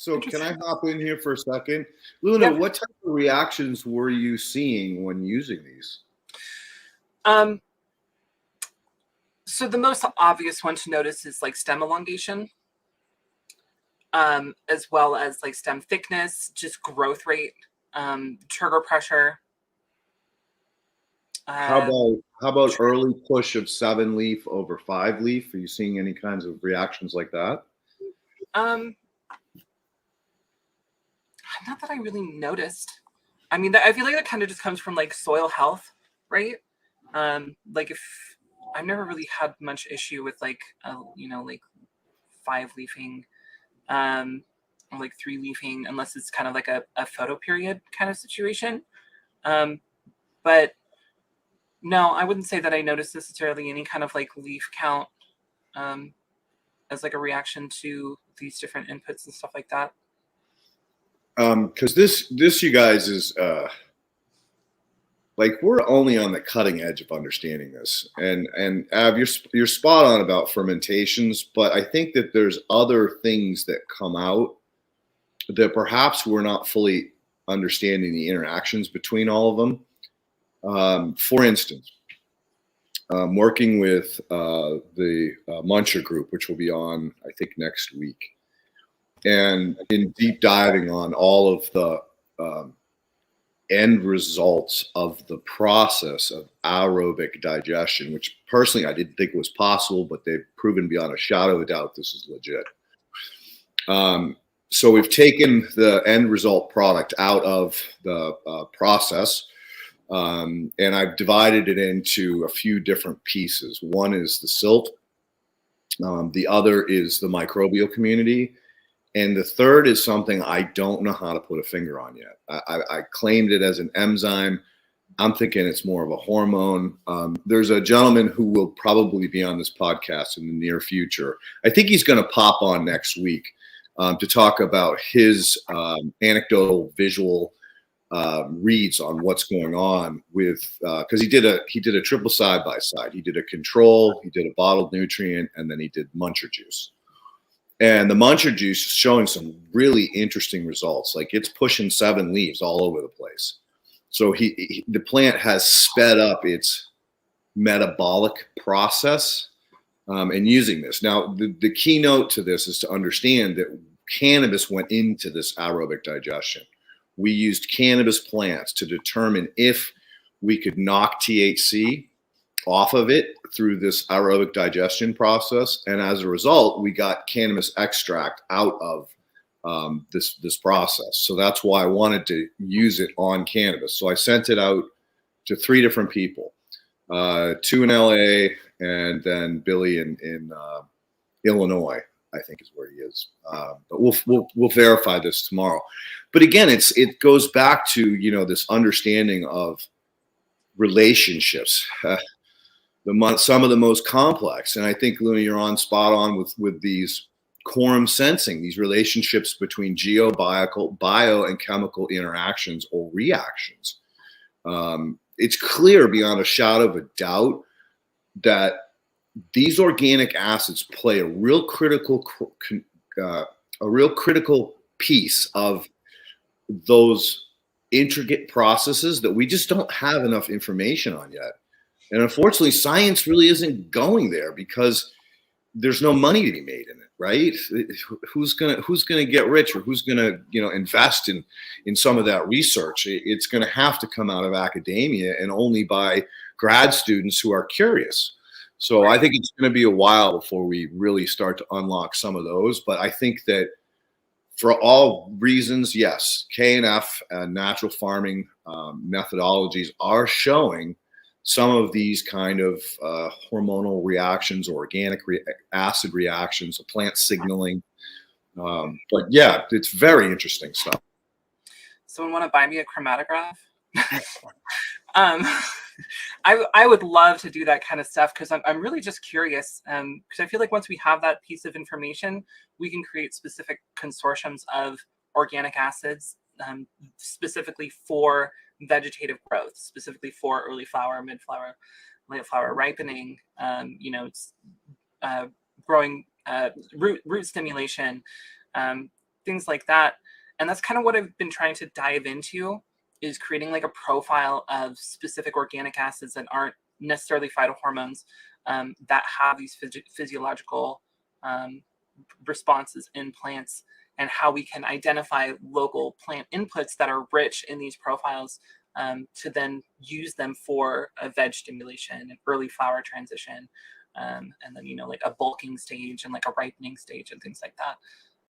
So can I hop in here for a second? Luna, Yeah. what type of reactions were you seeing when using these? Um, so the most obvious one to notice is like stem elongation, as well as like stem thickness, just growth rate, trigger pressure. How about early push of 7-leaf over 5-leaf? Are you seeing any kinds of reactions like that? Um, not that I really noticed. I mean, I feel like that kind of just comes from like soil health, right? Like if I've never really had much issue with like like 5-leafing, or like 3-leafing, unless it's kind of like a photo period kind of situation. But no, I wouldn't say that I noticed necessarily any kind of like leaf count as like a reaction to these different inputs and stuff like that. Because this you guys is like we're only on the cutting edge of understanding this, and Av, you're spot on about fermentations, but I think that there's other things that come out that perhaps we're not fully understanding the interactions between all of them. For instance, working with the Muncher group, which will be on, I think, next week, and in deep diving on all of the end results of the process of aerobic digestion, which personally I didn't think was possible, but they've proven beyond a shadow of a doubt this is legit. So we've taken the end result product out of the process, and I've divided it into a few different pieces. One is the silt, the other is the microbial community, and the third is something I don't know how to put a finger on yet. I claimed it as an enzyme. I'm thinking it's more of a hormone. There's a gentleman who will probably be on this podcast in the near future. I think he's going to pop on next week to talk about his anecdotal visual reads on what's going on with, because he did a triple side by side. He did a control, he did a bottled nutrient, and then he did Muncher juice. And the Muncher juice is showing some really interesting results. Like it's pushing 7 leaves all over the place. So the plant has sped up its metabolic process and using this. Now, the keynote to this is to understand that cannabis went into this aerobic digestion. We used cannabis plants to determine if we could knock THC off of it through this aerobic digestion process. And as a result, we got cannabis extract out of this process. So that's why I wanted to use it on cannabis. So I sent it out to 3 different people, 2 in LA, and then Billy in Illinois, I think is where he is. But we'll verify this tomorrow. But again, it goes back to this understanding of relationships, some of the most complex. And I think, Luna, you're on spot on with these quorum sensing, these relationships between bio and chemical interactions or reactions. It's clear beyond a shadow of a doubt that these organic acids play a real critical piece of those intricate processes that we just don't have enough information on yet. And unfortunately, science really isn't going there because there's no money to be made in it, right? Who's gonna get rich, or who's gonna invest in some of that research? It's gonna have to come out of academia and only by grad students who are curious. So I think it's going to be a while before we really start to unlock some of those. But I think that for all reasons, yes, K&F and natural farming methodologies are showing some of these kind of hormonal reactions or organic acid reactions, plant signaling. But yeah, it's very interesting stuff. Someone want to buy me a chromatograph? I would love to do that kind of stuff because I'm really just curious, because I feel like once we have that piece of information, we can create specific consortiums of organic acids specifically for vegetative growth, specifically for early flower, mid flower, late flower ripening, growing root stimulation, things like that. And that's kind of what I've been trying to dive into, is creating like a profile of specific organic acids that aren't necessarily phytohormones, that have these physiological responses in plants, and how we can identify local plant inputs that are rich in these profiles, to then use them for a veg stimulation, an early flower transition, and then, like a bulking stage and like a ripening stage and things like that.